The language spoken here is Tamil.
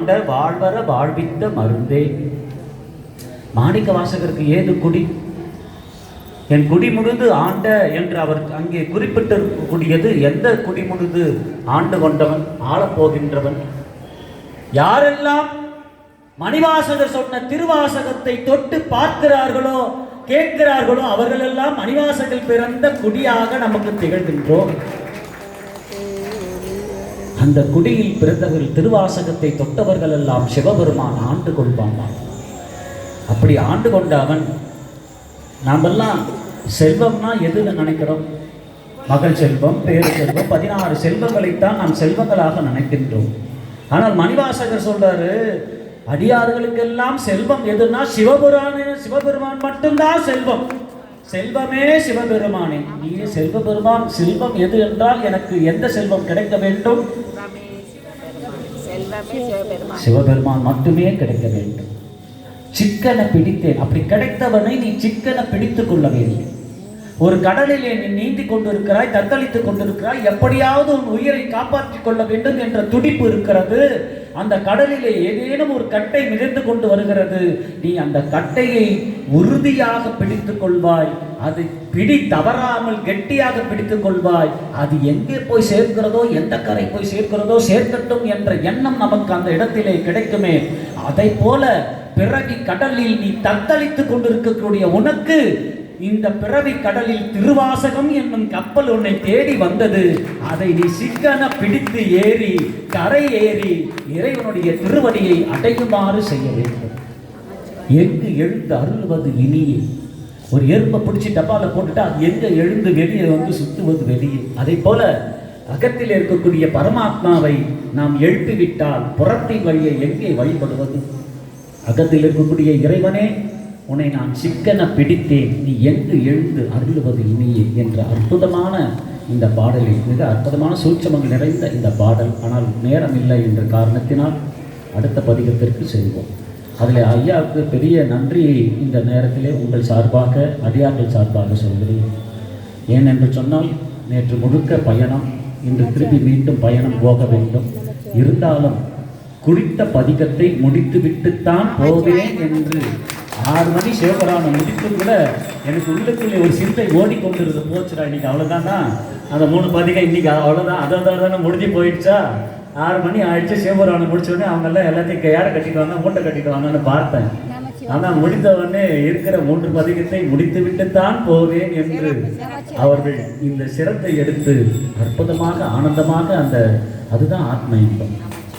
ஆண்ட வாழ்வர வாழ்வித்த மருந்தே. மாணிக்க வாசகருக்கு ஏது குடி? என் குடிமுழுது ஆண்ட என்று அவர் அங்கே குறிப்பிட்டிருக்கக்கூடியது எந்த குடிமுழுது ஆண்டு கொண்டவன், ஆளப்போகின்றவன்? யாரெல்லாம் மணிவாசகர் சொன்ன திருவாசகத்தை தொட்டு பார்க்கிறார்களோ கேட்கிறார்களோ அவர்களெல்லாம் மணிவாசகர் பிறந்த குடியாக நமக்கு திகழ்கின்றோம். அந்த குடியில் பிறந்தவர்கள் திருவாசகத்தை தொட்டவர்கள் எல்லாம் சிவபெருமான் ஆண்டு கொள்வான். அப்படி ஆண்டு கொண்ட அவன், நாமெல்லாம் செல்வம்னா எதுன்னு நினைக்கிறோம்? மகள் செல்வம், பேரு செல்வம், 16 செல்வங்களைத்தான் நாம் செல்வங்களாக நினைக்கின்றோம். ஆனால் மணிவாசகர் சொல்றாரு, அடியார்களுக்கெல்லாம் செல்வம் எதுனா சிவபெருமான் மட்டும்தான் செல்வம். செல்வமே சிவபெருமானே. நீயே செல்வபெருமான். செல்வம் எது என்றால் எனக்கு எந்த செல்வம் கிடைக்க வேண்டும்? சிவபெருமான் மட்டுமே கிடைக்க வேண்டும். சிக்கன பிடித்தேன். அப்படி கிடைத்தவனை நீ சிக்கன பிடித்துக் கொள்ள வேண்டும். ஒரு கடலிலே நீ நீந்தி கொண்டிருக்கிறாய், தத்தளித்துக் கொண்டிருக்கிறாய், எப்படியாவது உன் உயிரை காப்பாற்றிக் கொள்ள வேண்டும் என்ற துடிப்பு இருக்கிறது. அந்த கடலிலே ஏதேனும் ஒரு கட்டை மிதந்து கொண்டு வருகிறது. நீ அந்த கட்டையை உறுதியாக பிடித்துக் கொள்வாய். அது பிடி தவறாமல் கெட்டியாக பிடித்துக் கொள்வாய். அது எங்கே போய் சேர்க்கிறதோ, எந்த கரை போய் சேர்க்கிறதோ சேர்க்கட்டும் என்ற எண்ணம் நமக்கு அந்த இடத்திலே கிடைக்குமே. அதை போல பிறவி கடலில் நீ தத்தளித்துக் கொண்டிருக்கக்கூடிய உனக்கு இந்த பிறவி கடலில் திருவாசகம் என்னும் கப்பல் உன்னை தேடி வந்தது. அதை நீ சிக்கன பிடித்து ஏறி கரை ஏறி இறைவனுடைய திருவடியை அடையுமாறு செய்ய வேண்டும். எங்கு எழுந்து அருள்வது இனியே. ஒரு எறும்பை பிடிச்சி டப்பால போட்டுட்டா அது எங்க எழுந்து வெளியே வந்து சுத்துவது வெளியே. அதை போல அகத்தில் இருக்கக்கூடிய பரமாத்மாவை நாம் எழுப்பிவிட்டால் புறத்தின் வழியை எங்கே வழிபடுவது? அகத்தில் இருக்கக்கூடிய இறைவனே, உன்னை நான் சிக்கன பிடித்தேன், நீ எங்கு எழுந்து அருள்வது இனியே என்ற அற்புதமான இந்த பாடலில் மிக அற்புதமான சூட்சமங்கள் நிறைந்த இந்த பாடல். ஆனால் நேரம் இல்லை என்ற காரணத்தினால் அடுத்த பதிகத்திற்கு செல்வோம். அதில் ஐயாவுக்கு பெரிய நன்றியை இந்த நேரத்திலே உங்கள் சார்பாக, அடியார்கள் சார்பாக சொல்கிறேன். ஏனென்று சொன்னால் நேற்று முழுக்க பயணம், இன்று திருப்பி மீண்டும் பயணம் போக வேண்டும். இருந்தாலும் குறித்த பதிகத்தை முடித்துவிட்டுத்தான் போவேன் என்று 6 மணி சிவபுராணம் முடித்து கூட எனக்கு உள்ளுக்குள்ளே ஒரு சிந்தை ஓடிக்கொண்டிருந்த போச்சுடா. இன்னைக்கு அவ்வளோதானா, அந்த 3 பதிகம் இன்னைக்கு அவ்வளோதான், தானே முடிஞ்சு போயிடுச்சா. 6 மணி ஆயிடுச்சு. சிவபுராணம் முடிச்சோடனே அவங்கெல்லாம் எல்லாத்தையும் யாரை கட்டிடுவாங்க, மூட்டை கட்டிடுவாங்கன்னு பார்த்தேன். ஆனால் முடித்தவொடனே இருக்கிற 3 பதிகத்தை முடித்து விட்டுத்தான் போவேன் என்று அவர்கள் இந்த சிரத்தை எடுத்து அற்புதமாக ஆனந்தமாக அதுதான் ஆத்ம இன்பம்.